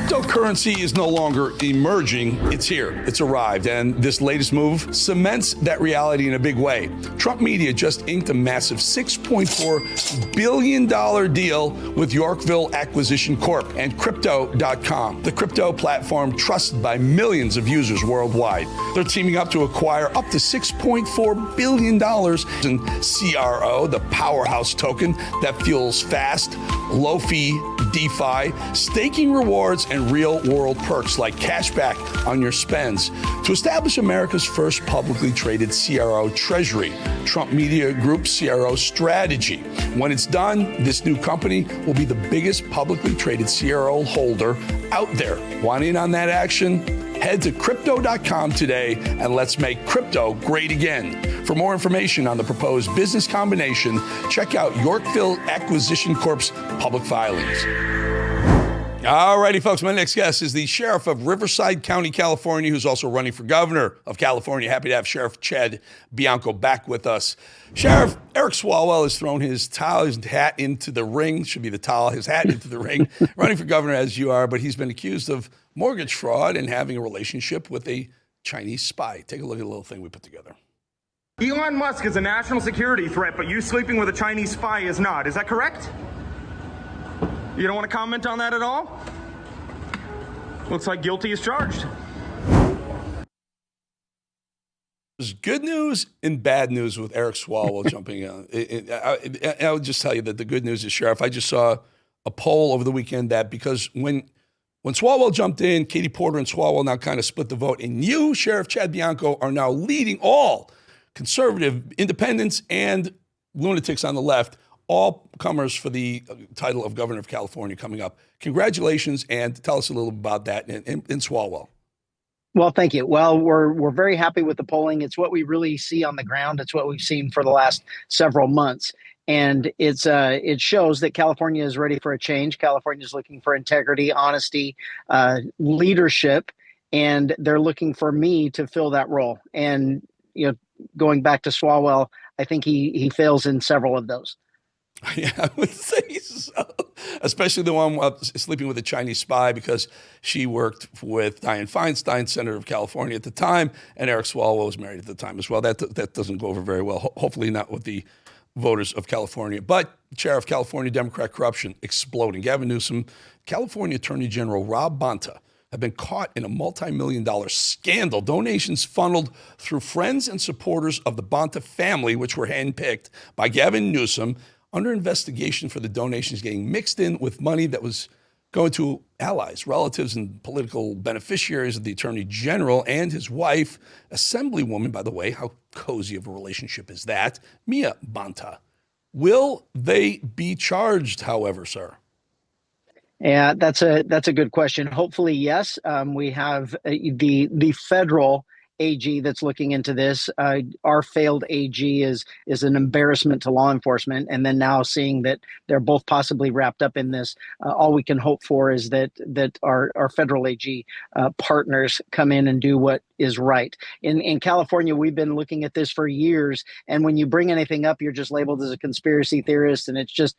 Cryptocurrency is no longer emerging, it's here, it's arrived, and this latest move cements that reality in a big way. Trump Media just inked a massive $6.4 billion deal with Yorkville Acquisition Corp and Crypto.com, the crypto platform trusted by millions of users worldwide. They're teaming up to acquire up to $6.4 billion in CRO, the powerhouse token that fuels fast, low-fee DeFi, staking rewards, and real-world perks like cashback on your spends to establish America's first publicly traded CRO treasury, Trump Media Group CRO strategy. When it's done, this new company will be the biggest publicly traded CRO holder out there. Want in on that action? Head to Crypto.com today and let's make crypto great again. For more information on the proposed business combination, check out Yorkville Acquisition Corp's public filings. All righty, folks, my next guest is the Sheriff of Riverside County, California, who's also running for governor of California. Happy to have Sheriff Chad Bianco back with us. Sheriff Eric Swalwell has thrown his hat into the ring, should be the towel, his hat into the ring, running for governor as you are, but he's been accused of mortgage fraud and having a relationship with a Chinese spy. Take a look at the little thing we put together. Elon Musk is a national security threat, but you sleeping with a Chinese spy is not. Is that correct? You don't want to comment on that at all? Looks like guilty as charged. There's good news and bad news with Eric Swalwell jumping on. I would just tell you that the good news is, Sheriff, I just saw a poll over the weekend that because when Swalwell jumped in, Katie Porter and Swalwell now kind of split the vote, and you, Sheriff Chad Bianco, are now leading all conservative independents and lunatics on the left, all comers for the title of governor of California coming up. Congratulations, and tell us a little about that in Swalwell. Well, thank you. Well, we're very happy with the polling. It's what we really see on the ground. It's what we've seen for the last several months. And it shows that California is ready for a change. California is looking for integrity, honesty, leadership, and they're looking for me to fill that role. And going back to Swalwell, I think he fails in several of those. Yeah, I would say so. Especially the one sleeping with a Chinese spy, because she worked with Dianne Feinstein, Senator of California at the time, and Eric Swalwell was married at the time as well. That doesn't go over very well. Hopefully not with the voters of California. But Sheriff, California Democrat corruption exploding. Gavin Newsom, California Attorney General Rob Bonta have been caught in a multi-million-dollar scandal. Donations funneled through friends and supporters of the Bonta family, which were handpicked by Gavin Newsom, under investigation for the donations getting mixed in with money that was going to allies, relatives, and political beneficiaries of the Attorney General and his wife, Assemblywoman, by the way. How cozy of a relationship is that? Mia Bonta. Will they be charged, however, sir? Yeah, that's a good question. Hopefully, yes. We have the federal AG that's looking into this. Our failed AG is an embarrassment to law enforcement, and then now seeing that they're both possibly wrapped up in this, all we can hope for is that our federal AG partners come in and do what is right. In California, we've been looking at this for years, and when you bring anything up, you're just labeled as a conspiracy theorist, and it's just,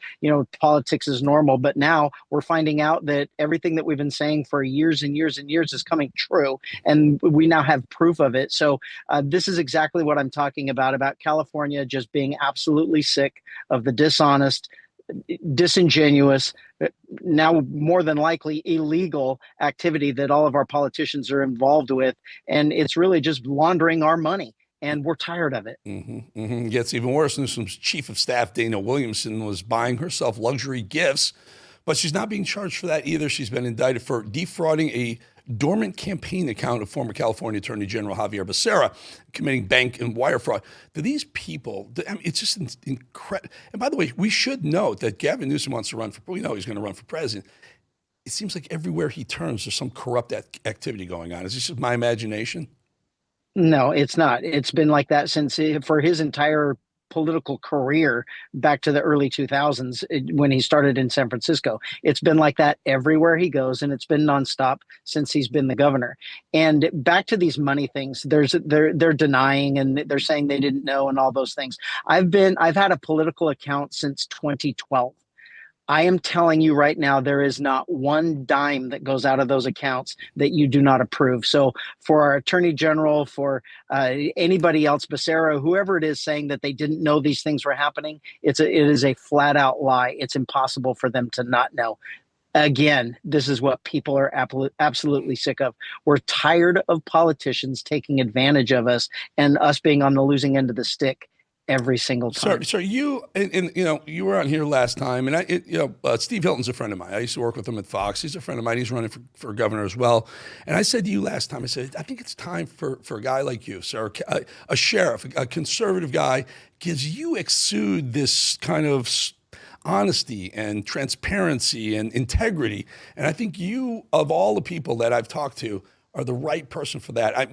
politics is normal. But now we're finding out that everything that we've been saying for years and years and years is coming true, and we now have proof of it. So this is exactly what I'm talking about California just being absolutely sick of the dishonest, disingenuous, now more than likely illegal activity that all of our politicians are involved with. And it's really just laundering our money. And we're tired of it. It gets even worse. Newsom's chief of staff, Dana Williamson, was buying herself luxury gifts, but she's not being charged for that either. She's been indicted for defrauding a dormant campaign account of former California Attorney General Javier Becerra, committing bank and wire fraud. Do these people, it's just incredible. And by the way, we should note that Gavin Newsom wants to run for, we know he's going to run for president. It seems like everywhere he turns, there's some corrupt activity going on. Is this just my imagination? No, it's not. It's been like that for his entire political career back to the early 2000s when he started in San Francisco. It's been like that everywhere he goes, and it's been nonstop since he's been the governor. And back to these money things, they're denying and they're saying they didn't know and all those things. I've had a political account since 2012. I am telling you right now, there is not one dime that goes out of those accounts that you do not approve. So for our attorney general, for anybody else, Becerra, whoever it is saying that they didn't know these things were happening, it is a flat out lie. It's impossible for them to not know. Again, this is what people are absolutely sick of. We're tired of politicians taking advantage of us and us being on the losing end of the stick every single time. So you and you were on here last time, and Steve Hilton's a friend of mine. I used to work with him at Fox. He's a friend of mine. He's running for governor as well. And I said to you last time, I said, I think it's time for a guy like you, sir, a sheriff, a conservative guy, because you exude this kind of honesty and transparency and integrity. And I think you, of all the people that I've talked to, are the right person for that.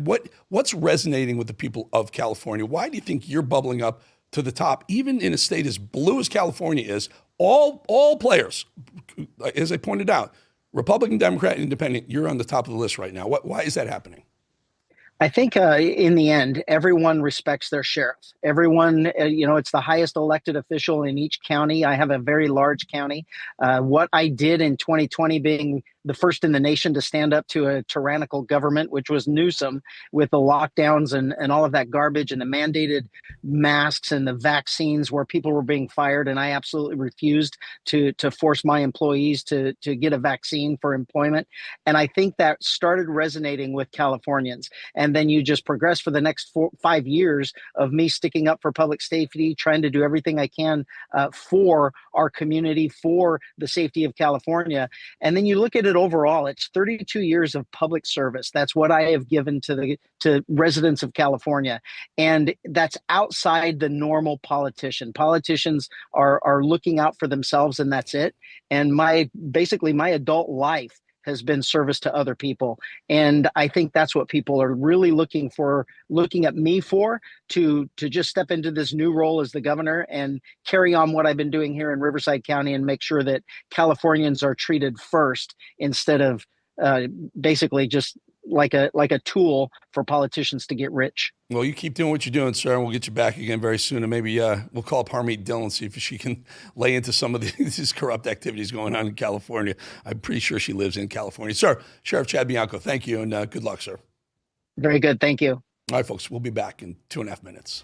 What's resonating with the people of California? Why do you think you're bubbling up to the top, even in a state as blue as California is? All players, as I pointed out, Republican, Democrat, Independent, you're on the top of the list right now. Why is that happening? I think in the end, everyone respects their sheriff. Everyone, it's the highest elected official in each county. I have a very large county. What I did in 2020, being the first in the nation to stand up to a tyrannical government, which was Newsom, with the lockdowns and all of that garbage and the mandated masks and the vaccines where people were being fired. And I absolutely refused to force my employees to get a vaccine for employment. And I think that started resonating with Californians. And then you just progress for the next 5 years of me sticking up for public safety, trying to do everything I can for our community, for the safety of California. And then you look at it overall, it's 32 years of public service. That's what I have given to residents of California. And that's outside the normal politician. Politicians are looking out for themselves, and that's it. And my adult life has been service to other people. And I think that's what people are really looking at me for, to just step into this new role as the governor and carry on what I've been doing here in Riverside County and make sure that Californians are treated first instead of basically just like a tool for politicians to get rich. Well, you keep doing what you're doing, sir, and we'll get you back again very soon. And maybe we'll call up Harmeet Dillon, see if she can lay into some of these corrupt activities going on in California. I'm pretty sure she lives in California. Sir, Sheriff Chad Bianco, thank you, and good luck, sir. Very good. Thank you. All right, folks, we'll be back in 2.5 minutes.